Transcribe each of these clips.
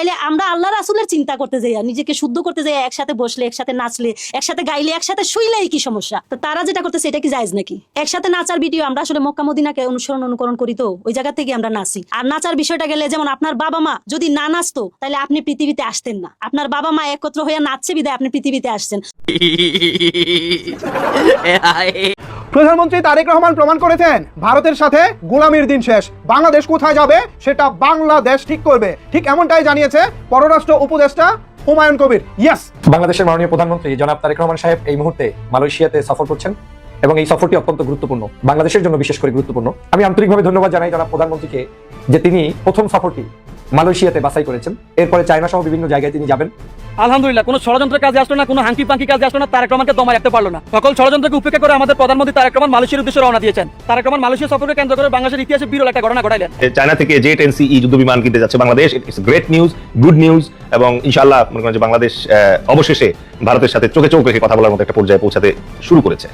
তাইলে আমরা আল্লাহ রাসূলের চিন্তা করতে যাই, নিজেকে শুদ্ধ করতে যাই, একসাথে বসলে, একসাথে নাচলে, একসাথে গাইলে, একসাথে শুইলেই কি সমস্যা? তো তারা যেটা করতেছে এটা কি জায়েজ নাকি? একসাথে নাচার ভিডিও আমরা আসলে মক্কা মদিনাকে অনুকরণ করি, তো ওই জায়গা থেকে আমরা নাচি। আর নাচার বিষয়টা গেলে যেমন আপনার বাবা মা যদি না নাচতো তাহলে আপনি পৃথিবীতে আসতেন না। আপনার বাবা মা একত্র হয়ে নাচছে বিধায় আপনি পৃথিবীতে আসছেন। প্রধানমন্ত্রী তারেক রহমান প্রমাণ করেছেন ভারতের সাথে গোলামির দিন শেষ, বাংলাদেশ কোথায় যাবে সেটা বাংলাদেশ ঠিক করবে। ঠিক এমনটাই জানিয়েছে পররাষ্ট্র উপদেষ্টা হুমায়ুন কবির। ইয়েস, বাংলাদেশের মাননীয় প্রধানমন্ত্রী জনাব তারেক রহমান সাহেব এই মুহূর্তে মালয়েশিয়াতে সফর করছেন এবং এই সফরটি অত্যন্ত গুরুত্বপূর্ণ, বাংলাদেশের জন্য বিশেষ করে গুরুত্বপূর্ণ। আমি আন্তরিকভাবে ধন্যবাদ জানাই জনাব প্রধানমন্ত্রীকে যে তিনি প্রথম সফরটি মালয়েশিয়াতে বাছাই করেছেন, এরপরে চায়না সহ বিভিন্ন জায়গায় তিনি যাবেন। আলহামদুলিল্লাহ, কোনো ষড়যন্ত্রের কাজে আসলো না, কোনো হাঙ্কি পাঙ্কি কাজে আসলো না, তারেক রহমানকে দমায় রাখতে পারলো না। সকল ষড়যন্ত্রকে উপেক্ষা করে আমাদের প্রধানমন্ত্রী তারেক রহমান মালয়েশিয়ার উদ্দেশ্যে রওনা দিয়েছেন। তারেক রহমান মালয়েশিয়া সফরকে কেন্দ্র করে বাংলাদেশের ইতিহাসে বিরল একটা ঘটনা ঘটাইলেন। চায়না থেকে জেট এনসিই যুদ্ধ বিমান কিনতে যাচ্ছে Bangladesh. It's great news, good news, এবং ইনশাআল্লাহ মনে করেন যে বাংলাদেশ অবশেষে ভারতের সাথে চোখে চোখ রেখে কথা বলার মতো একটা পর্যায়ে পৌঁছাতে শুরু করেছে।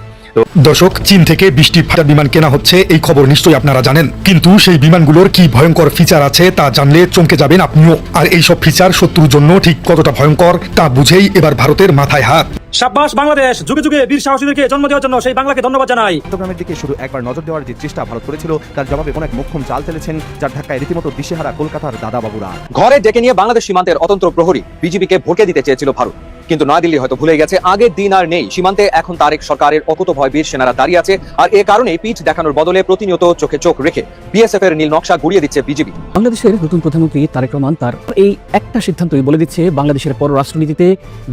দর্শক, চীন থেকে 20টি ফাইটার বিমান কেনা হচ্ছে, এই খবর নিশ্চয়ই আপনারা জানেন, কিন্তু সেই বিমানগুলোর কি ভয়ঙ্কর ফিচার আছে তা জানলে চমকে যাবেন আপনিও। আর এই সব ফিচার শত্রুর জন্য ঠিক কতটা ভয়ঙ্কর তা বুঝেই এবার ভারতের মাথায় হাত। শাবাশ বাংলাদেশ, যুগে যুগে বীর সাহসীদেরকে জন্ম দেওয়ার জন্য সেই বাংলাকে ধন্যবাদ জানাই। চট্টগ্রামের দিকে শুধু একবার নজর দেওয়ার যে চেষ্টা ভারত করেছিল তার জবাবে অনেক মোক্ষম চাল ফেলেছেন, যার ধাক্কায় রীতিমতো দিশেহারা কলকাতার দাদাবাবুরা। ঘরে ডেকে নিয়ে বাংলাদেশ সীমান্তের অতন্ত্র প্রহরী বিজিবিকে ভড়কে দিতে চেয়েছিল ভারত, কিন্তু নয়াদিল্লি হয়তো ভুলে গেছে আগের দিন আর নেই। সীমান্তে এখন তারেক সরকারের অকুতোভয় বীর সেনারা দাঁড়িয়ে আছে, আর এ কারণে পিঠ দেখানোর বদলে প্রতিনিয়ত চোখে চোখ রেখে বিএসএফ এর নীল নকশা গুড়িয়ে দিচ্ছে বিজিবি। বাংলাদেশের নতুন প্রধানমন্ত্রী তারেক রহমান তার এই একটা সিদ্ধান্তই বলে দিচ্ছে বাংলাদেশের পররাষ্ট্রনীতিতে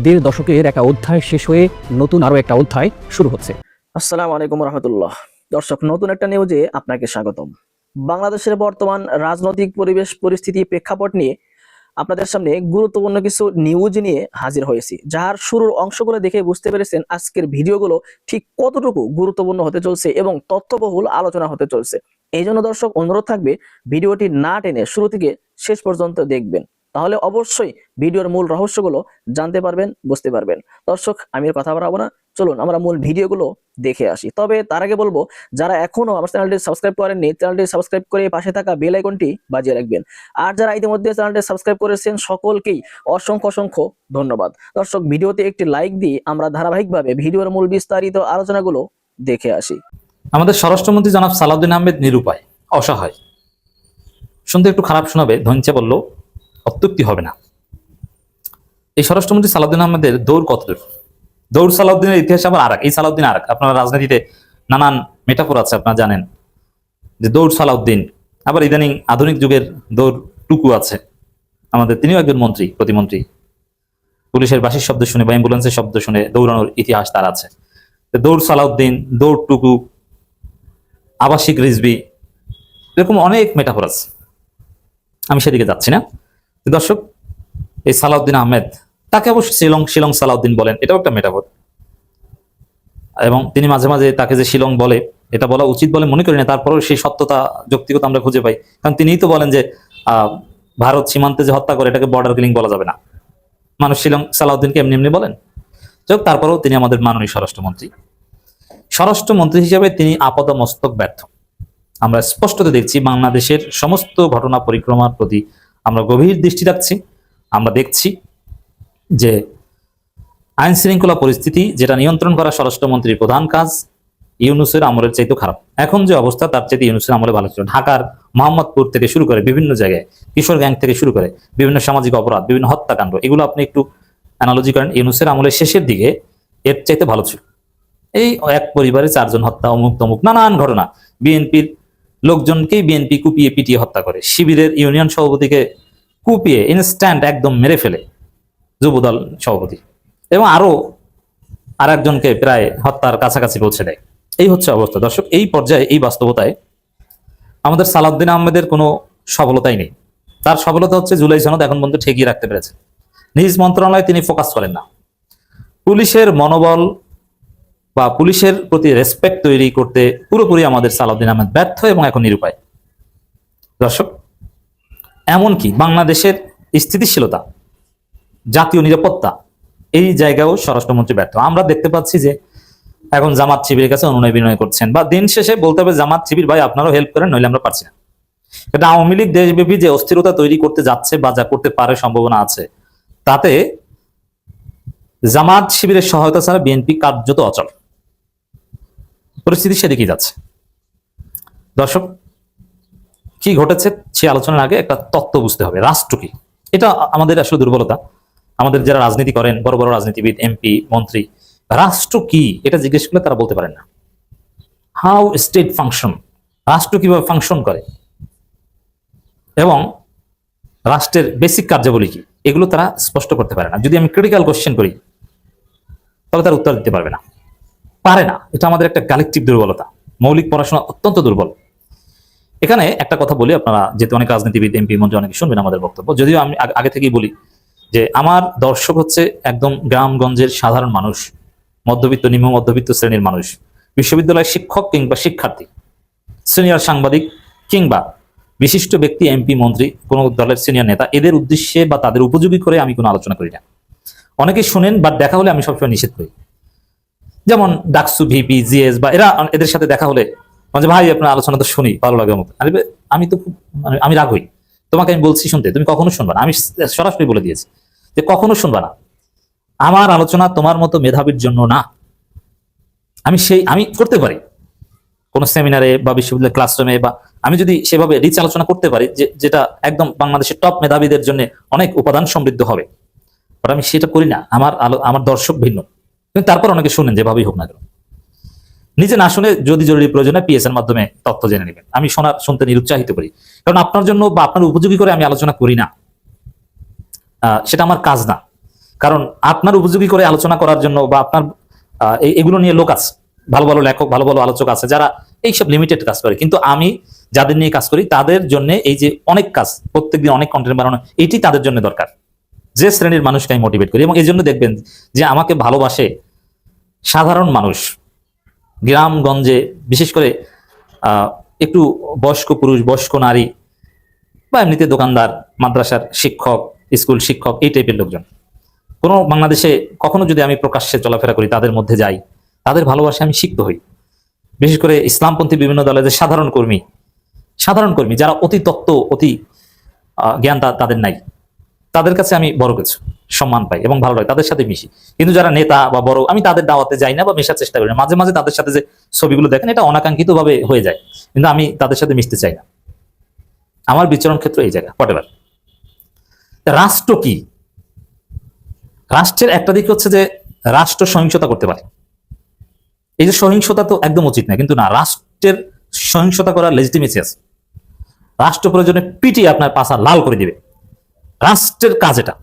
1.5 দশকের একটা অধ্যায় শেষ হয়ে নতুন আরো একটা অধ্যায় শুরু হচ্ছে। আসসালামু আলাইকুম রহমতুল্লাহ। দর্শক, নতুন একটা নিউজে আপনাকে স্বাগতম। বাংলাদেশের বর্তমান রাজনৈতিক পরিবেশ পরিস্থিতি প্রেক্ষাপট নিয়ে আপনাদের সামনে গুরুত্বপূর্ণ কিছু নিউজ নিয়ে হাজির হয়েছি, যার শুরুর অংশগুলো দেখে বুঝতে পেরেছেন আজকের ভিডিওগুলো ঠিক কতটুকু গুরুত্বপূর্ণ হতে চলছে এবং তথ্যবহুল আলোচনা হতে চলছে। এই জন্য দর্শক, অনুরোধ থাকবে ভিডিওটি না টেনে শুরু থেকে শেষ পর্যন্ত দেখবেন, তাহলে অবশ্যই ভিডিওর মূল রহস্যগুলো জানতে পারবেন, বুঝতে পারবেন। দর্শক, আমি কথা বাড়াবো না, চলুন আমরা মূল ভিডিওগুলো দেখে আসি। তবে তার আগে বলবো, যারা এখনো আমার চ্যানেলটি সাবস্ক্রাইব করেননি, চ্যানেলটি সাবস্ক্রাইব করে পাশে থাকা বেল আইকনটি বাজিয়ে রাখবেন। আর যারা ইতিমধ্যে চ্যানেলটি সাবস্ক্রাইব করেছেন সকলকেই অসংখ্য অসংখ্য ধন্যবাদ। দর্শক, ভিডিওতে একটি লাইক দিয়ে আমরা ধারাবাহিকভাবে ভিডিওর মূল বিস্তারিত আলোচনাগুলো দেখে আসি। আমাদের স্বরাষ্ট্রমন্ত্রী জনাব সালাউদ্দিন আহমেদ নিরুপায়, অসহায়। শুনতে একটু খারাপ শোনাবে, ধৈর্য বললেও অত্যুক্তি হবে না। এই স্বরাষ্ট্রমন্ত্রী সালাউদ্দিন আহমেদের দৌড় কতদূর? দৌড় সালাউদ্দিনের ইতিহাস আবার আরেক, এই সালাউদ্দিন আরেক। আপনারা রাজনীতিতে নানান মেটাফোর আছে, আপনারা জানেন যে দৌড় সালাউদ্দিন, আবার ইদানিং আধুনিক যুগের দৌড় টুকু আছে আমাদের। তিনিও একজন মন্ত্রী, প্রতিমন্ত্রী। পুলিশের বাঁশির শব্দ শুনে বা অ্যাম্বুলেন্সের শব্দ শুনে দৌড়ানোর ইতিহাস তার আছে। দৌড় সালাউদ্দিন, দৌড় টুকু, আবাসিক রিজবি, এরকম অনেক মেটাফোর আছে। আমি সেদিকে যাচ্ছি না। দর্শক, এই সালাউদ্দিন আহমেদ, তাকে অবশ্য শিলং সালাউদ্দিন বলেন, এটাও একটা মেটাফোর। এবং তিনি মাঝে মাঝে তাকে যে শিলং বলে, এটা বলা উচিত বলে মনে করি না, তারপরেও সেই সত্যতা যৌক্তিকতা আমরা খুঁজে পাই। কারণ তিনিই তো বলেন যে ভারত সীমান্তে যে হত্যা করে এটাকে বর্ডার কিলিং বলা যাবে না। মানুষ শিলং সালাউদ্দিনকে এমনি এমনি বলেন। যাই হোক, তারপরেও তিনি আমাদের মাননীয় স্বরাষ্ট্রমন্ত্রী। স্বরাষ্ট্রমন্ত্রী হিসেবে তিনি আপাদমস্তক ব্যর্থ। আমরা স্পষ্টত দেখছি বাংলাদেশের সমস্ত ঘটনা পরিক্রমার প্রতি আমরা গভীর দৃষ্টি রাখছি। আমরা দেখছি যে আইন শৃঙ্খলা পরিস্থিতি, যেটা নিয়ন্ত্রণ করা স্বরাষ্ট্রমন্ত্রীর প্রধান কাজ, ইউনূসের আমলের চাইতে খারাপ। এখন যে অবস্থা তার চাইতে ইউনূসের আমলে ভালো ছিল। ঢাকার মোহাম্মদপুর থেকে শুরু করে বিভিন্ন জায়গায়, কিশোর গ্যাং থেকে শুরু করে বিভিন্ন সামাজিক অপরাধ, বিভিন্ন হত্যাকাণ্ড, এগুলো আপনি একটু অ্যানালজি করেন, ইউনূসের আমলের শেষের দিকে এর চাইতে ভালো ছিল। এই এক পরিবারে 4 জন হত্যা, অমুক তমুক নানান ঘটনা। বিএনপির লোকজনকেই বিএনপি কুপিয়ে পিটিয়ে হত্যা করে, শিবিরের ইউনিয়ন সভাপতিকে কুপিয়ে ইনস্ট্যান্ট একদম মেরে ফেলে যুবদল সভাপতি, এবং আরো আর একজনকে প্রায় হত্যার কাছাকাছি পৌঁছে দেয়। এই হচ্ছে অবস্থা। দর্শক, এই পর্যায়ে, এই বাস্তবতায় আমাদের সালাউদ্দিন আহমেদের কোনো সফলতাই নেই। তার সফলতা হচ্ছে জুলাই সনদ এখন পর্যন্ত ঠেকিয়ে রাখতে পেরেছে। নিজ মন্ত্রণালয়ে তিনি ফোকাস করেন না। পুলিশের মনোবল বা পুলিশের প্রতি রেসপেক্ট তৈরি করতে পুরোপুরি আমাদের সালাউদ্দিন আহমেদ ব্যর্থ এবং এখন নিরুপায়। দর্শক, এমনকি বাংলাদেশের স্থিতিশীলতা, জাতীয় নিরাপত্তা, এই জায়গায়ও স্বরাষ্ট্রমন্ত্রী ব্যর্থ। আমরা দেখতে পাচ্ছি যে এখন জামাত শিবিরের কাছে অনুনয় বিনয় করছেন, বা দিন শেষে বলতে হবে জামাত শিবির ভাই আপনারাও হেল্প করেন, নইলে আমরা পারছি না। এটা আওয়ামী লীগ দেশব্যাপী যে অস্থিরতা তৈরি করতে যাচ্ছে বা যা করতে পারে সম্ভাবনা আছে, তাতে জামাত শিবিরের সহায়তা ছাড়া বিএনপি কার্যত অচল। পরিস্থিতি সেদিকেই যাচ্ছে। দর্শক, কি ঘটেছে সে আলোচনার আগে একটা তত্ত্ব বুঝতে হবে, রাষ্ট্র কি। এটা আমাদের আসলে দুর্বলতা। আমাদের যারা রাজনীতি করেন, বড় বড় রাজনীতিবিদ, এমপি, মন্ত্রী, রাষ্ট্র কি এটা জিজ্ঞেস করলে তারা বলতে পারেন না। হাউ স্টেট ফাংশন, রাষ্ট্র কিভাবে ফাংশন করে এবং রাষ্ট্রের বেসিক কার্যাবলী কি, এগুলো তারা স্পষ্ট করতে পারে না। যদি আমি ক্রিটিক্যাল কোশ্চেন করি তবে তার উত্তর দিতে পারবে না, পারে না। এটা আমাদের একটা কালেকটিভ দুর্বলতা, মৌলিক পড়াশোনা অত্যন্ত দুর্বল। এখানে একটা কথা বলি, আপনারা যেহেতু অনেক রাজনীতিবিদ, এমপি, মন্ত্রী অনেকে শুনবেন আমাদের বক্তব্য, যদিও আমি আগে থেকেই বলি যে আমার দর্শক হচ্ছে একদম গ্রামগঞ্জের সাধারণ মানুষ, মধ্যবিত্ত, নিম্ন মধ্যবিত্ত শ্রেণীর মানুষ, বিশ্ববিদ্যালয়ের শিক্ষক কিংবা শিক্ষার্থী, সিনিয়র সাংবাদিক কিংবা বিশিষ্ট ব্যক্তি, এমপি, মন্ত্রী, কোনো দলের সিনিয়র নেতা, এদের উদ্দেশ্যে বা তাদের উপযোগী করে আমি কোনো আলোচনা করি না। অনেকে শুনেন, বাট দেখা হলে আমি সবসময় নিষেধ করি। যেমন ডাকসু, ভিপি, জিএস বা এদের সাথে দেখা হলে মানে ভাই আপনার আলোচনা তো শুনি, ভালো লাগে মতো। আমি তো খুব আমি রাগ হই, তোমাকে আমি বলছি শুনতে, তুমি কখনো শুনবা না। আমি সরাসরি বলে দিয়েছি যে কখনো শুনবা না। আমার আলোচনা তোমার মতো মেধাবীর জন্য না। আমি করতে পারি কোন সেমিনারে বা বিশ্ববিদ্যালয় ক্লাসরুমে, বা আমি যদি সেভাবে রিচ আলোচনা করতে পারি যেটা একদম বাংলাদেশের টপ মেধাবীদের জন্য অনেক উপাদান সমৃদ্ধ হবে, বাট আমি সেটা করি না। আমার দর্শক ভিন্ন, কিন্তু তারপর অনেকে শুনেন যেভাবেই হোক না কেন। নিজে না শুনে যদি জরুরি প্রয়োজনে পিএস এর মাধ্যমে তথ্য জেনে নেবেন। আমি শুনতে নিরুৎসাহিত করি, কারণ আপনার জন্য বা আপনার উপযোগী করে আমি আলোচনা করি না, সেটা আমার কাজ না। কারণ আপনার উপযোগী করে আলোচনা করার জন্য বা আপনার এগুলো নিয়ে লোক আছে, ভালো ভালো লেখক, ভালো ভালো আলোচক আছে যারা এইসব লিমিটেড কাজ করে। কিন্তু আমি যাদের নিয়ে কাজ করি তাদের জন্য এই যে অনেক কাজ, প্রত্যেকদিন অনেক কন্টেন্ট বানানো, এটি তাদের জন্য দরকার, যে শ্রেণীর মানুষকে আমি মোটিভেট করি। এবং এই জন্য দেখবেন যে আমাকে ভালোবাসে সাধারণ মানুষ, গ্রামগঞ্জে, বিশেষ করে একটু বয়স্ক পুরুষ, বয়স্ক নারী, বা এমনিতে দোকানদার, মাদ্রাসার শিক্ষক, স্কুল শিক্ষক, এই টাইপের লোকজন। কোনো বাংলাদেশে কখনো যদি আমি প্রকাশ্যে চলাফেরা করি, তাদের মধ্যে যাই, তাদের ভালোবাসা আমি সিক্ত হই। বিশেষ করে ইসলামপন্থী বিভিন্ন দলের যে সাধারণ কর্মী যারা অতি তত্ত্ব, অতি জ্ঞান তাদের নাই, তাদের কাছে আমি বড় কিছু সম্মান পাই এবং ভালো লাগে, তাদের সাথে মিশি। কিন্তু যারা নেতা বা বড়, আমি তাদের দাওয়াতে যাই না বা মেশার চেষ্টা করি না। মাঝে মাঝে তাদের সাথে যে ছবিগুলো দেখেন, এটা অনাকাঙ্ক্ষিত ভাবে হয়ে যায়, কিন্তু আমি তাদের সাথে মিশতে চাই না। আমার বিচরণ ক্ষেত্র এই জায়গা। হোয়াটএভার। রাষ্ট্র কি? রাষ্ট্রের একটা দিক হচ্ছে যে রাষ্ট্র সহিংসতা করতে পারে। এই যে সহিংসতা তো একদম উচিত না, কিন্তু না, রাষ্ট্রের সহিংসতা করার লেজিটিমেসি আছে। রাষ্ট্র প্রয়োজনে পিটিয়ে আপনার পাছা লাল করে দিবে, রাষ্ট্রের কাজ এটা।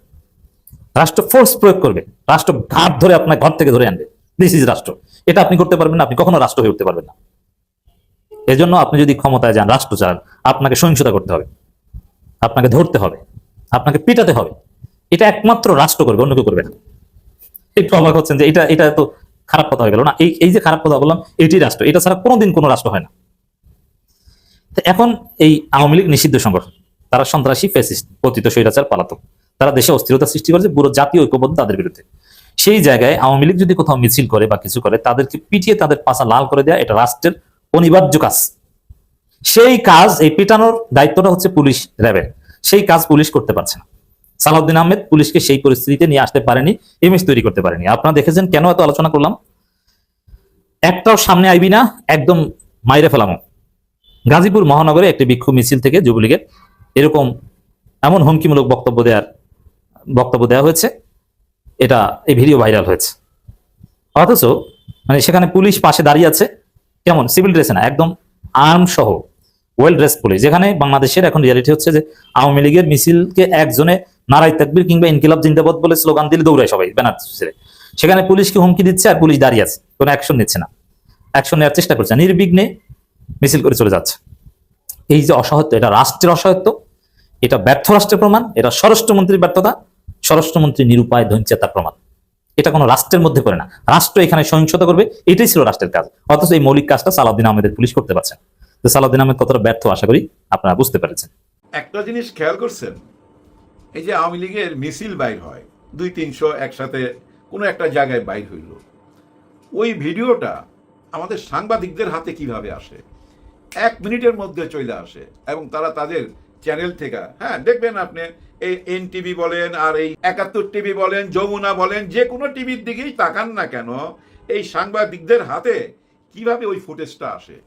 রাষ্ট্র ফোর্স প্রয়োগ করবে, রাষ্ট্র ঘাট ধরে আপনার ঘর থেকে ধরে আনবে। দিস ইজ রাষ্ট্র। এটা আপনি করতে পারবেন না, আপনি কখনো রাষ্ট্র হয়ে উঠতে পারবেন না। এজন্য আপনি যদি ক্ষমতায় যান, রাষ্ট্র চান, আপনাকে সহিংসতা করতে হবে, আপনাকে ধরতে হবে, আপনাকে পিটাতে হবে। এটা একমাত্র রাষ্ট্র করবে, অন্য কেউ করবে না। একটু অবাক হচ্ছেন যে এটা তো খারাপ কথা হয়ে গেল না। এই যে খারাপ কথা বললাম, এটি রাষ্ট্র, এটা ছাড়া কোনোদিন কোনো রাষ্ট্র হয় না। এখন এই আওয়ামী লীগ নিষিদ্ধ সংগঠন, তারা সন্ত্রাসী, ফ্যাসিস্ট, পতিত স্বৈরাচার, পলাতক। তারা দেশে অস্থিরতা সৃষ্টি করেছে, পুরো জাতীয় ঐক্যবদ্ধ তাদের বিরুদ্ধে। সেই জায়গায় আওয়ামী লীগ যদি কোথাও মিছিল করে বা কিছু করে, তাদেরকে পিটিয়ে তাদের পাছা লাল করে দেওয়া এটা রাষ্ট্রের অনিবার্য কাজ। সেই কাজ, এই পিটানোর দায়িত্বটা হচ্ছে পুলিশ, র্যাবের। সেই কাজ পুলিশ করতে পারছে না। সালাউদ্দিন আহমেদ পুলিশকে সেই পরিস্থিতিতে নিয়ে আসতে পারেনি, ইমেজ তৈরি করতে পারেনি। আপনারা দেখেছেন কেন এত আলোচনা করলাম। একটাও সামনে আইবি না, একদম মাইরে ফেলামো। গাজীপুর মহানগরে একটি বিক্ষোভ মিছিল থেকে যুবলীগের এরকম এমন হুমকিমূলক বক্তব্য দেওয়া হয়েছে, এটা এই ভিডিও ভাইরাল হয়েছে। অথচ মানে সেখানে পুলিশ পাশে দাঁড়িয়ে আছে, কেমন সিভিল ড্রেসে না, একদম আর্ম সহ ওয়েল ড্রেস পুলিশ। যেখানে বাংলাদেশের এখন রিয়ালিটি হচ্ছে যে আওয়ামী লীগের মিছিলকে একজনে নারাই তাকবীর কিংবা ইনকিলাব জিন্দাবাদ বলে স্লোগান দিলে দৌড়ায় সবাই ব্যানার ছেড়ে। সেখানে পুলিশকে হুমকি দিচ্ছে আর পুলিশ দাঁড়িয়ে আছে, কোনো অ্যাকশন নিচ্ছে না, অ্যাকশন নেওয়ার চেষ্টা করছে, নির্বিঘ্নে মিছিল করে চলে যাচ্ছে। এই যে অসহায়ত্ব, এটা রাষ্ট্রের অসহায়ত্ব, এটা ব্যর্থ রাষ্ট্রের প্রমাণ, এটা স্বরাষ্ট্রমন্ত্রীর ব্যর্থতা, স্বরাষ্ট্রমন্ত্রী নিরুপায় ধৈর্যতার প্রমাণ। এটা কোনো রাষ্ট্রের মধ্যে করে না, রাষ্ট্র এখানে সহিংসতা করবে, এটাই ছিল রাষ্ট্রের কাজ। অথচ এই মৌলিক কাজটা সালাউদ্দিন আহমেদের পুলিশ করতে পারছেন। তো সালাউদ্দিন আহমেদ কতটা ব্যর্থ আশা করি আপনারা বুঝতে পেরেছেন। একটা জিনিস খেয়াল করছেন, এই যে আওয়ামী লীগের মিছিল বাইর হয় 200-300 একসাথে কোনো একটা জায়গায় বাইর হইল, ওই ভিডিওটা আমাদের সাংবাদিকদের হাতে কিভাবে আসে? 1 মিনিটের মধ্যে চলে আসে এবং তারা তাদের চ্যানেল থেকে, হ্যাঁ দেখবেন আপনি এই এনটিভি বলেন আর এই 71 টিভি বলেন, যমুনা বলেন, যে কোনো টিভির দিকেই তাকান না কেন, এই সাংবাদিকদের হাতে কিভাবে ওই ফুটেজটা আসে।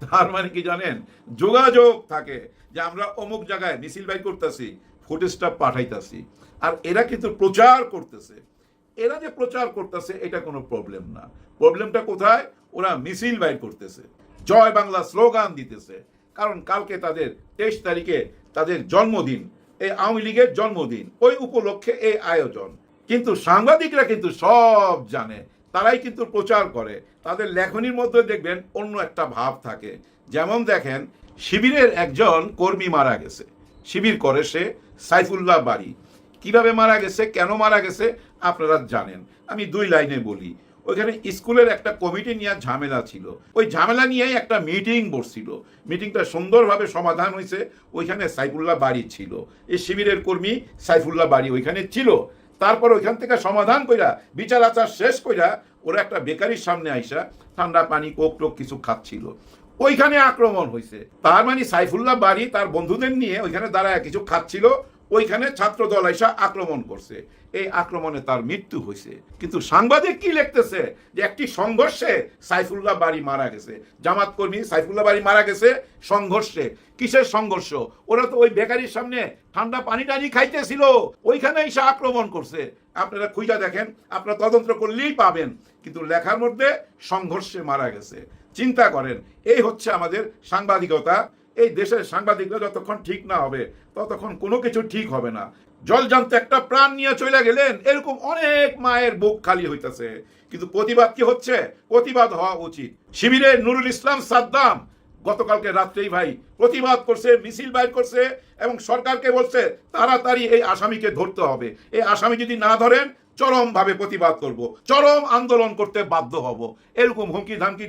তার মানে কি জানেন, যোগাযোগ থাকে যে আমরা অমুক জায়গায় মিছিল বাইর করতেছি, ফুটেজটা পাঠাইতেছি, আর এরা কিন্তু প্রচার করতেছে। এরা যে প্রচার করতেছে এটা কোনো প্রবলেম না। প্রবলেমটা কোথায়? ওরা মিছিল বাইর করতেছে, জয় বাংলা স্লোগান দিতেছে, কারণ কালকে তাদের 23 তারিখে তাদের জন্মদিন, এই আওয়ামী লীগের জন্মদিন, ওই উপলক্ষে এই আয়োজন। কিন্তু সাংবাদিকরা কিন্তু সব জানে, তারাই কিন্তু প্রচার করে। তাদের লেখনীর মধ্যে দেখবেন অন্য একটা ভাব থাকে। যেমন দেখেন, শিবিরের একজন কর্মী মারা গেছে, শিবির করে সে, সাইফুল্লাহ বাড়ি। কিভাবে মারা গেছে, কেন মারা গেছে আপনারা জানেন। আমি 2 লাইনে বলি। ওইখানে স্কুলের একটা কমিটি নিয়ে ঝামেলা ছিল, ওই ঝামেলা নিয়েই একটা মিটিং বসছিল। মিটিংটা সুন্দরভাবে সমাধান হয়েছে। ওইখানে সাইফুল্লাহ বাড়ি ছিল, এই শিবিরের কর্মী সাইফুল্লাহ বাড়ি ওইখানে ছিল। তারপর ওইখান থেকে সমাধান কইরা, বিচার আচার শেষ কইরা, ওরা একটা বেকারির সামনে আইসা ঠান্ডা পানি, কোক টোক কিছু খাচ্ছিল। ওইখানে আক্রমণ হয়েছে। তার মানে সাইফুল্লাহ বাড়ি তার বন্ধুদের নিয়ে ওইখানে দাঁড়ায় কিছু খাচ্ছিল, ওইখানে ছাত্র দল আইসা আক্রমণ করছে। এই আক্রমণে তার মৃত্যু হয়েছে। কিন্তু সাংবাদিক কি লিখতেছে যে একটি সংঘর্ষে সাইফুল্লাহ বাড়ি মারা গেছে, জামাত কর্মী সাইফুল্লাহ বাড়ি মারা গেছে সংঘর্ষে। কিসের সংঘর্ষ? ওরা তো ওই বেকারির সামনে ঠান্ডা পানি টানি খাইতেছিল, ওইখানে এসে আক্রমণ করছে। আপনারা খুঁজা দেখেন, আপনারা তদন্ত করলেই পাবেন। কিন্তু লেখার মধ্যে সংঘর্ষে মারা গেছে। চিন্তা করেন, এই হচ্ছে আমাদের সাংবাদিকতা। এই দেশের সাংবাদিকরা যতক্ষণ ঠিক না হবে ততক্ষণ কোনো কিছু ঠিক হবে না। জলজান্ত একটা প্রাণ নিয়ে চলে গেলেন, এরকম অনেক মায়ের বুক খালি হইতেছে। কিন্তু প্রতিবাদ কি হচ্ছে? প্রতিবাদ হওয়া উচিত। শিবিরের নুরুল ইসলাম সাদ্দাম গতকালকে রাত্রেই ভাই প্রতিবাদ করছে, মিছিল বাইর করছে এবং সরকারকে বলছে তাড়াতাড়ি এই আসামিকে ধরতে হবে। এই আসামি যদি না ধরেন চরমভাবে প্রতিবাদ করব, চরম আন্দোলন করতে বাধ্য হব, এরকম হুমকি ধামকি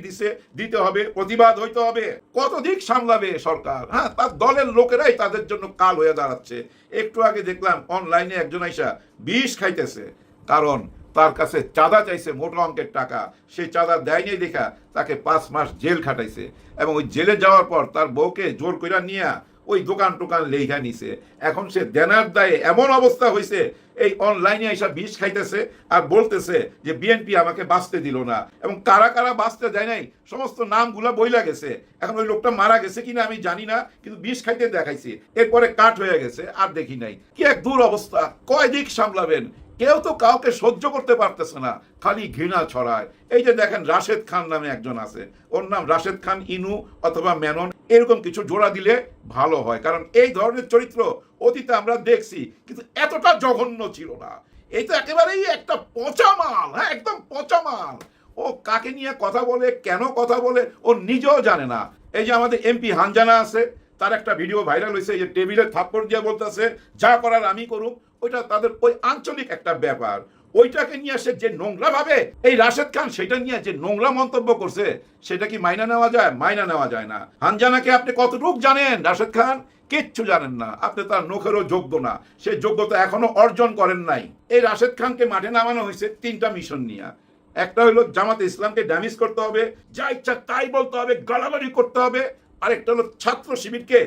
দিতে হবে, প্রতিবাদ হইতে হবে। কত দিক সামলাবে সরকার? হ্যাঁ, তার দলের লোকেরাই তাদের জন্য কাল হয়ে দাঁড়াচ্ছে। একটু আগে দেখলাম অনলাইনে একজন আইসা বিষ খাইতেছে, কারণ তার কাছে চাঁদা চাইছে মোটা অঙ্কের টাকা, সেই চাঁদা দেয়নি দেখা তাকে 5 মাস জেল খাটাইছে এবং ওই জেলে যাওয়ার পর তার বউকে জোর কইরা নিয়ে ওই দোকান টোকান লেখা নিছে। এখন সে দেনার দায়ে এমন অবস্থা হয়েছে, এই অনলাইনে এসে বিষ খাইতেছে আর বলতেছে যে বিএনপি আমাকে বাঁচতে দিল না, এবং কারা কারা বাঁচতে দেয় নাই সমস্ত নামগুলা বইলা গেছে। এখন ওই লোকটা মারা গেছে কিনা আমি জানি না, কিন্তু বিষ খাইতে দেখাইছি, এরপরে কাট হয়ে গেছে, আর দেখি নাই। কি এক দূর অবস্থা, কয় দিক সামলাবেন? কেউ তো কাউকে সহ্য করতে পারতেছে না, খালি ঘৃণা ছড়ায়। এই যে দেখেন রাশেদ খান নামে একজন আছে, ওর নাম রাশেদ খান ইনু অথবা মেনন, এরকম কিছু জোড়া দিলে ভালো হয়, কারণ এই ধরনের চরিত্র অতীতে আমরা দেখছি, কিন্তু এতটা জঘন্য ছিল না। এই তো একেবারেই একটা পচা মাল, হ্যাঁ একদম পচা মাল। ও কাকে নিয়ে কথা বলে, কেন কথা বলে ও নিজেও জানে না। এই যে আমাদের এমপি হানজানা আছে, তার একটা ভিডিও ভাইরাল হয়েছে, যে টেবিলে থাপ্পড় দিয়ে বলতেছে যা করার আমি করুক। ওইটা তাদের ওই আঞ্চলিক একটা ব্যাপার, ওইটাকে নিয়ে আসে যে নোংরা ভাবে এই রাশেদ খান সেটা নিয়ে যে নোংরা মন্তব্য করছে, সেটা কি মাইনা নেওয়া যায়? মাইনা নেওয়া যায় না। হানজানাকে আপনি কতটুকু জানেন? রাশেদ খান কিচ্ছু জানেন না, আপনি তার নখেরও যোগ্য না, সেই যোগ্যতা এখনো অর্জন করেন নাই। এই রাশেদ খানকে মাঠে নামানো হয়েছে 3টা মিশন নিয়ে। একটা হলো জামাতে ইসলামকে ড্যামেজ করতে হবে, যা ইচ্ছা তাই বলতে হবে, গালাগালি করতে হবে। আরেকটা হলো ছাত্র শিবিরকে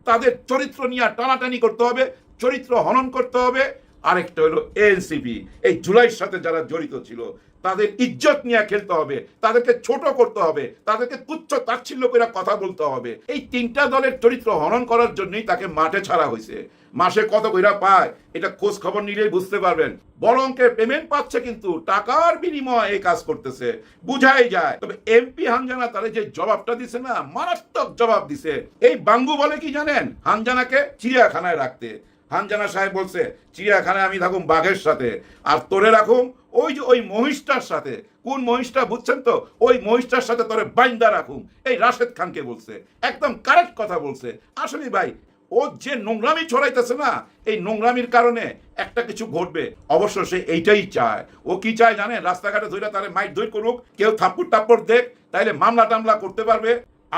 তাদের চরিত্র নিয়ে টানাটানি করতে হবে, চরিত্র হনন করতে হবে। আরেকটা হলো এনসিপি, এই জুলাইয়ের সাথে যারা জড়িত ছিল তাদের ইজ্জত নিয়ে খেলতে হবে, তাদেরকে ছোট করতে হবে, তাদেরকে তুচ্ছ তাচ্ছিল্য করে কথা বলতে হবে। এই 3টা দলের চরিত্র হনন করার জন্যই তাকে মাঠে ছাড়া হয়েছে। মাসে কত কইরা পায় এটা খোঁজ খবর নিলেই বুঝতে পারবেন। বড় অঙ্কের পেমেন্ট পাচ্ছে, কিন্তু টাকার বিনিময়ে এই কাজ করতেছে, বুঝাই যায়। তবে এমপি হানজানা তারে যে জবাবটা দিছে না, মারাত্মক জবাব দিছে। এই বাঙ্গু বলে কি জানেন? হানজানাকে চিড়িয়াখানায় রাখতে। হানজানা সাহেব বলছে চিড়িয়াখানায় আমি থাকুম বাঘের সাথে, আর তোরে রাখুম ওই যে ওই মহিষটার সাথে। কোন মহিষটা বুঝছেন তো? ওই মহিষটার সাথে তোরে বাইন্দা রাখুম। এই রাশেদ খানকে বলছে, একদম কারেক্ট কথা বলছে। আসলে ভাই ও যে নোংরামি ছড়াইতেছে না, এই নোংরামির কারণে একটা কিছু ঘটবে। অবশ্য সে এইটাই চায়। ও কি চায় জানে? রাস্তাঘাটে ধরে তারে মাইক ধর করুক, কেউ থাপ্পড় টাপ্পড় দেখ, তাইলে মামলা টামলা করতে পারবে।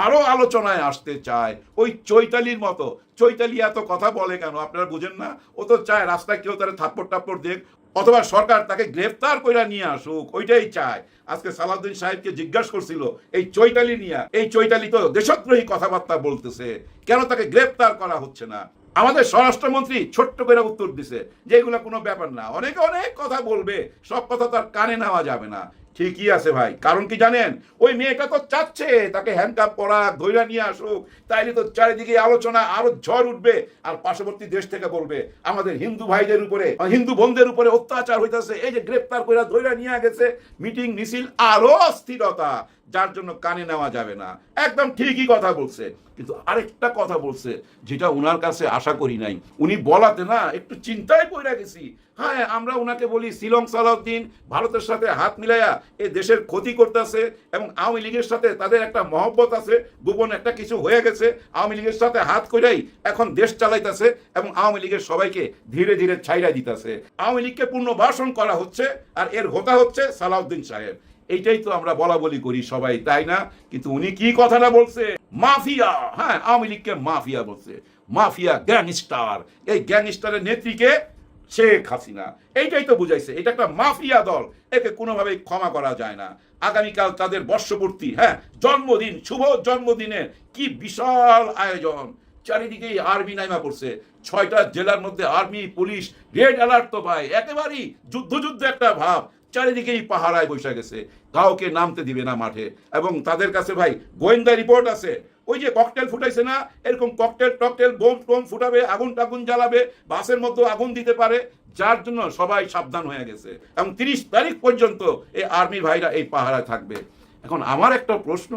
আরো আলোচনায় আসতে চায় ওই চৈতালির মতো। চৈতালি এত কথা বলে কেন আপনারা বুঝেন না? ও তো চায় রাস্তায় কেউ তারা থাপ্পড় টাপ্পড় দেখ, অথবা সরকার তাকে গ্রেফতার করে নিয়ে আসুক, ওইটাই চায়। আজকে সালাউদ্দিন সাহেবকে জিজ্ঞাসা করছিল এই চৈতালি নিয়ে, এই চৈতালি তো দেশদ্রোহী কথাবার্তা বলতেছে, কেন তাকে গ্রেফতার করা হচ্ছে না? আমাদের স্বরাষ্ট্রমন্ত্রী ছোট্ট করে উত্তর দিছে যে এগুলো কোনো ব্যাপার না, অনেকে অনেক কথা বলবে, সব কথা তার কানে নেওয়া যাবে না। ঠিকই আছে ভাই, কারণ কি জানেন, ওই মেয়েটা তো চাচ্ছে তাকে হ্যান্ডকাপ করা, ধৈর্য নিয়ে আসুক, তাইলে তো চারিদিকে আলোচনা আরো ঝড় উঠবে, আর পার্শ্ববর্তী দেশ থেকে বলবে আমাদের হিন্দু ভাইদের উপরে, হিন্দু বোনদের উপরে অত্যাচার হইতেছে, এই যে গ্রেফতার করে ধৈর্য নিয়ে গেছে, মিটিং মিছিল আরো অস্থিরতা, যার জন্য কানে নেওয়া যাবে না। একদম ঠিকই কথা বলছে, কিন্তু আরেকটা কথা বলছে যেটা উনার কাছে আশা করি নাই। উনি বলাতে না একটু চিন্তায় পড়ে গেছি। হ্যাঁ, আমরা উনাকে বলি শিলং সালাউদ্দিন ভারতের সাথে হাত মিলাইয়া এই দেশের ক্ষতি করতেছে, এবং আওয়ামী লীগের সাথে তাদের একটা মহব্বত আছে, গোপন একটা কিছু হয়ে গেছে, আওয়ামী লীগের সাথে হাত কইরাই এখন দেশ চালাইতেছে, এবং আওয়ামী লীগের সবাইকে ধীরে ধীরে ছাইরা দিতেছে। আওয়ামী লীগকে পুনর্বাসন করা হচ্ছে, আর এর হোতা হচ্ছে সালাউদ্দিন সাহেব। এইটাই তো আমরা বলা বলি করি সবাই, তাই না? কিন্তু উনি কি কথাটা বলছে, মাফিয়া। হ্যাঁ, আওয়ামী লীগকে মাফিয়া বলছে, মাফিয়া গ্যাংস্টার। এই গ্যাংস্টারের নেত্রীকে শেখ হাসিনা, এইটাই তো বুঝাইছে। এটা একটা মাফিয়া দল, একে কোনোভাবেই ক্ষমা করা যায় না। আগামীকাল তাদের বর্ষপূর্তি, হ্যাঁ জন্মদিন, শুভ জন্মদিনে কি বিশাল আয়োজন, চারিদিকেই আর্মি নাইমা পড়ছে, 6টা জেলার মধ্যে আর্মি পুলিশ রেড অ্যালার্ট তো ভাই, একেবারেই যুদ্ধ একটা ভাব, চারিদিকেই পাহারায় বসে গেছে, কাউকে নামতে দিবে না মাঠে। এবং তাদের কাছে ভাই গোয়েন্দা রিপোর্ট আছে, ওই যে ককটেল ফুটাইছে না, এরকম ককটেল বোম টোম ফুটাবে, আগুন টাগুন জ্বালাবে, বাসের মধ্যে আগুন দিতে পারে, যার জন্য সবাই সাবধান হয়ে গেছে। এবং 30 তারিখ পর্যন্ত এই আর্মি ভাইরা এই পাহারায় থাকবে। এখন আমার একটা প্রশ্ন,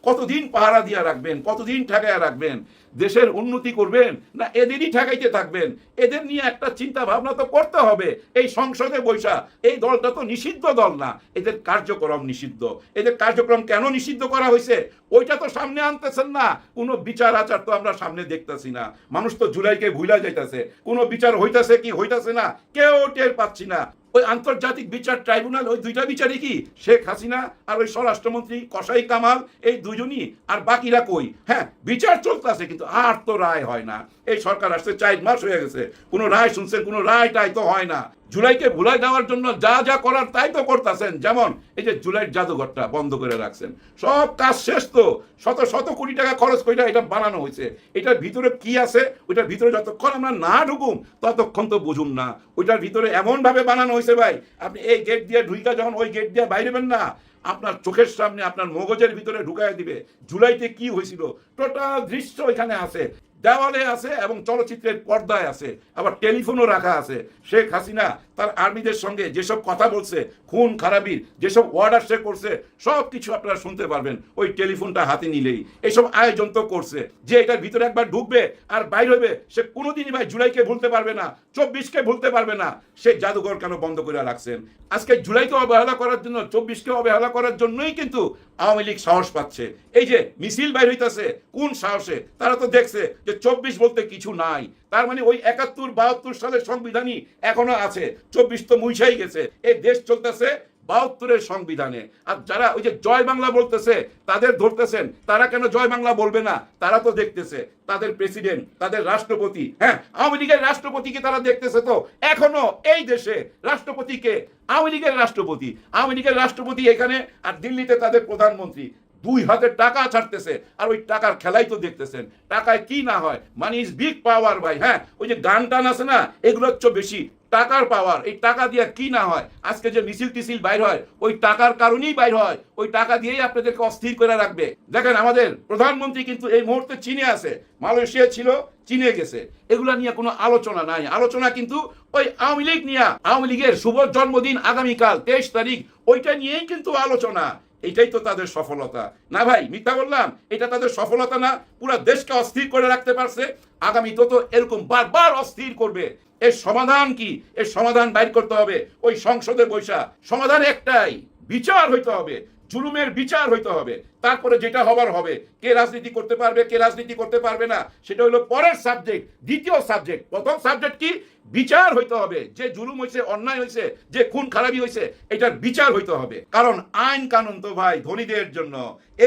কতদিন পাহারা দিয়া রাখবেন, কতদিন ঠেকাইয়া রাখবেন? দেশের উন্নতি করবেন না এদেরই ঠেকাইতে থাকবেন? এদের নিয়ে একটা চিন্তা ভাবনা তো করতে হবে। এই সংসদে বৈশা, এই দলটা তো নিষিদ্ধ দল না, এদের কার্যক্রম নিষিদ্ধ। এদের কার্যক্রম কেন নিষিদ্ধ করা হয়েছে ওইটা তো সামনে আনতেছেন না। কোনো বিচার আচার তো আমরা সামনে দেখতেছি না। মানুষ তো জুলাইকে ভুলা যাইতেছে, কোনো বিচার হইতাছে কি হইতাছে না কেউ টের পাচ্ছি না। ওই আন্তর্জাতিক বিচার ট্রাইব্যুনাল, ওই দুইটা বিচারই কি শেখ হাসিনা আর ওই স্বরাষ্ট্রমন্ত্রী কসাই কামাল, এই দুজনই, আর বাকিরা কই? হ্যাঁ, বিচার চলতেছে কিন্তু আর তো রায় হয় না। এই সরকার আসতে 4 মাস হয়ে গেছে, কোনো রায় শুনছেন? কোনো রায় টাই তো হয় না। জুলাইকে ভুলাই দেওয়ার জন্য যা যা করার তাই তো করতেছেন। যেমন এই যে জুলাইয়ের জাদুঘরটা বন্ধ করে রাখছেন, সব কাজ শেষ তো, শত কোটি টাকা খরচ করে এটা বানানো হয়েছে। এটার ভিতরে কি আছে, ওইটার ভিতরে যতক্ষণ আমরা না ঢুকুম ততক্ষণ তো বুঝুন না। ওইটার ভিতরে এমন ভাবে বানানো হয়েছে ভাই, আপনি এই গেট দিয়ে ঢুইকা যখন ওই গেট দিয়ে বাইরেবেন না, আপনার চোখের সামনে আপনার মগজের ভিতরে ঢুকাই দিবে জুলাইতে কি হয়েছিল। টোটাল দৃশ্য এখানে আছে, দেওয়ালে আছে, এবং চলচ্চিত্রের পর্দায় আছে, আবার টেলিফোনও রাখা আছে। শেখ হাসিনা তার আর্মিদের সঙ্গে যেসব কথা বলছে, খুন খারাপির যেসব অর্ডার সে করছে, সব কিছু আপনারা শুনতে পারবেন ওই টেলিফোনটা হাতে নিলেই। এইসব আয়োজন তো করছে যে এটার ভিতরে একবার ঢুকবে আর বাইর হইবে, সে কোনোদিনই ভাই জুলাইকে ভুলতে পারবে না, 24কে ভুলতে পারবে না। সে জাদুঘর কেন বন্ধ করে রাখছেন? আজকে জুলাইকে অবহেলা করার জন্য, 24কে অবহেলা করার জন্যই কিন্তু আওয়ামী লীগ সাহস পাচ্ছে। এই যে মিছিল বাইর হইতেছে, কোন সাহসে? তারা তো দেখছে যে 24 বলতে কিছু নাই। তার মানে ওই 71-72 সালের সংবিধানই এখনো আছে, 24 তো মুছাই গেছে। এই দেশ চলতেছে 72-এর সংবিধানে। আর যারা ওই যে জয় বাংলা বলতেছে তাদের ধরতেছেন, তারা কেন জয় বাংলা বলবে না? তারা তো দেখতেছে তাদের প্রেসিডেন্ট, তাদের রাষ্ট্রপতি, হ্যাঁ আওয়ামী লীগের রাষ্ট্রপতিকে তারা দেখতেছে। তো এখনো এই দেশে রাষ্ট্রপতিকে আওয়ামী লীগের রাষ্ট্রপতি, আওয়ামী লীগের রাষ্ট্রপতি এখানে, আর দিল্লিতে তাদের প্রধানমন্ত্রী 2 হাতে টাকা ছাড়তেছে, আর ওই টাকার খেলাই তো দেখতেছেন। টাকায় কি না হয়, মানি ইজ বিগ পাওয়ার ভাই। হ্যাঁ, ওই যে গান টান আছে না, এগুলো হচ্ছে বেশি টাকার পাওয়ার। এই টাকা দিয়ে কি না হয়? আজকে যে মিছিল টিছিল বাইর হয়, ওই টাকার কারণেই বাইর হয়। ওই টাকা দিয়েই আপনাদেরকে অস্থির করে রাখবে। দেখেন আমাদের প্রধানমন্ত্রী কিন্তু এই মুহূর্তে চীনে আছে, মালয়েশিয়া ছিল, চীনে গেছে। এগুলা নিয়ে কোনো আলোচনা নাই। আলোচনা কিন্তু ওই আওয়ামী লীগ নিয়ে, আওয়ামী লীগের শুভ জন্মদিন আগামীকাল 23 তারিখ, ওইটা নিয়েই কিন্তু আলোচনা। এটাই তো তাদের সফলতা না ভাই? মিথ্যা বললাম? এটা তাদের সফলতা না? পুরো দেশকে অস্থির করে রাখতে পারছে। আগামী তো এরকম বারবার অস্থির করবে। এর সমাধান কি? এর সমাধান বাইর করতে হবে ওই সংসদে বৈশা। সমাধান একটাই, বিচার হইতে হবে, জুলুমের বিচার হইতে হবে। তারপরে যেটা হবার হবে, কে রাজনীতি করতে পারবে, কে রাজনীতি করতে পারবে না, সেটা হলো পরের সাবজেক্ট। দ্বিতীয় সাবজেক্ট, প্রথম সাবজেক্ট কি? বিচার হইতে হবে। যে জুলুম হয়েছে, অন্যায় হয়েছে, যে খুন খারাপি হয়েছে, এটার বিচার হইতে হবে। কারণ আইন কানুন তো ভাই ধনীদের জন্য,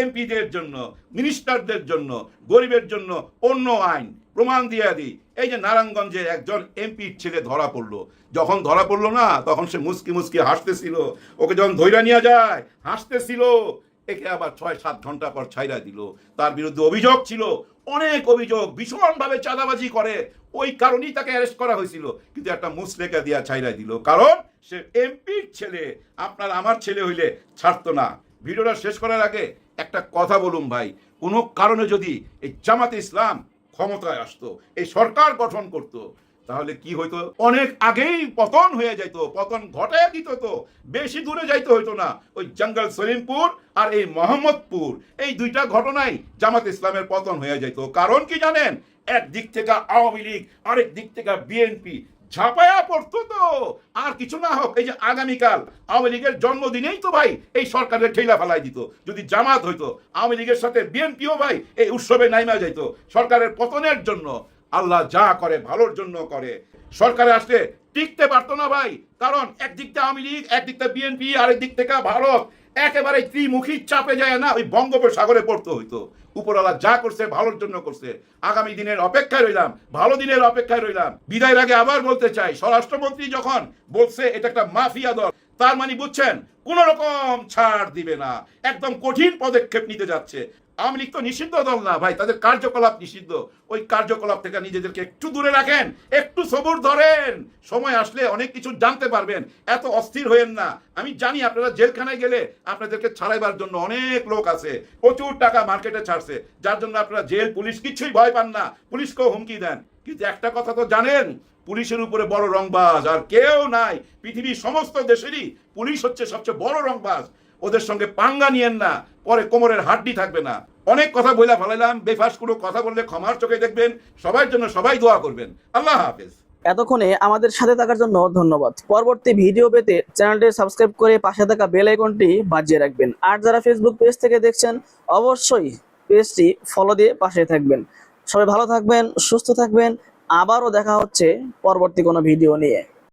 এমপিদের জন্য, মিনিস্টারদের জন্য, গরিবের জন্য অন্য আইন। প্রমাণ দিয়ে দিই। এই যে নারায়ণগঞ্জে একজন এমপির ছেলে ধরা পড়লো, যখন ধরা পড়লো না তখন সে মুসকি মুসকি হাসতেছিল, ওকে যখন ধইরা নিয়ে যায় হাসতেছিল, একে আবার 6-7 ঘন্টা পর ছাইরা দিল। তার বিরুদ্ধে অভিযোগ ছিল, অনেক অভিযোগ, ভীষণভাবে চাঁদাবাজি করে, ওই কারণেই তাকে অ্যারেস্ট করা হয়েছিল, কিন্তু একটা মুসলেকা দিয়া ছাইরা দিল, কারণ সে এমপির ছেলে। আপনার আমার ছেলে হইলে ছাড়তো না। ভিডিওটা শেষ করার আগে একটা কথা বলুন ভাই, কোনো কারণে যদি এই জামাতে ইসলাম ক্ষমতায় আসতো, এই সরকার গঠন করত, তাহলে কি হইতো? অনেক আগেই পতন হয়ে যেত, পতন ঘটায় দিত, তো বেশি দূরে যাইতে হইতো না। ওই জঙ্গল সলিমপুর আর এই মোহাম্মদপুর, এই দুইটা ঘটনায় জামাত ইসলামের পতন হয়ে যেত। কারণ কি জানেন? এক দিক থেকে আওয়ামী লীগ, আরেক দিক থেকে বিএনপি ঝাঁপায়া পড়তো। তো আর কিছু না হোক, এই যে আগামীকাল আওয়ামী লীগের জন্মদিনেই তো ভাই এই সরকারের ঠেলা ফেলাই দিত। যদি জামাত হইতো, আওয়ামী লীগের সাথে বিএনপিও ভাই এই উৎসবে নাইমা যাইত। সরকারের পতনের জন্য আল্লাহ যা করে ভালোর জন্য করে। সরকারে আসলে টিকতে পারতো না ভাই, কারণ একদিক থেকে আওয়ামী লীগ, একদিক থেকে বিএনপি, আরেক দিক থেকে ভারত, একেবারে ত্রিমুখী চাপে যায় না, ওই বঙ্গোপসাগরে পড়তে হইতো। উপরওয়ালা যা করছে ভালোর জন্য করছে। আগামী দিনের অপেক্ষায় রইলাম, ভালো দিনের অপেক্ষায় রইলাম। বিদায়ের আগে আবার বলতে চাই, স্বরাষ্ট্রমন্ত্রী যখন বলছে এটা একটা মাফিয়া দল, তার মানে বুঝছেন কোন রকম ছাড় দিবে না, একদম কঠিন পদক্ষেপ নিতে যাচ্ছে। আওয়ামী লীগ তো নিষিদ্ধ দল না ভাই, তাদের কার্যকলাপ নিষিদ্ধ। ওই কার্যকলাপ থেকে নিজেদেরকে একটু দূরে রাখেন, একটু সবুর ধরেন, সময় আসলে অনেক কিছু জানতে পারবেন। এত অস্থির হয়েন না। আমি জানি আপনারা জেলখানায় গেলে আপনাদেরকে ছাড়াইবার জন্য অনেক লোক আছে, প্রচুর টাকা মার্কেটে ছাড়ছে, যার জন্য আপনারা জেল পুলিশ কিছুই ভয় পান না, পুলিশকেও হুমকি দেন। কিন্তু একটা কথা তো জানেন, পুলিশের উপরে বড় রংবাজ আর কেউ নাই। পৃথিবীর সমস্ত দেশেরই পুলিশ হচ্ছে সবচেয়ে বড় রংবাজ। ওদের সঙ্গে পাঙ্গা নিয়েন না, পরে কোমরের হাড্ডি থাকবে না। অনেক কথা বইলা ফেলাইলাম, বেফাস কোনো কথা বললে ক্ষমার চোখে দেখবেন। সবার জন্য সবাই দোয়া করবেন। আল্লাহ হাফেজ। এতক্ষণে আমাদের সাথে থাকার জন্য ধন্যবাদ। পরবর্তী ভিডিও পেতে চ্যানেলটি সাবস্ক্রাইব করে পাশে থাকা বেল আইকনটি বাজিয়ে রাখবেন। আর যারা ফেসবুক পেজ থেকে দেখছেন, অবশ্যই পেজটি ফলো দিয়ে পাশে থাকবেন। সবাই ভালো থাকবেন, সুস্থ থাকবেন। আবারও দেখা হচ্ছে পরবর্তী কোনো ভিডিও নিয়ে।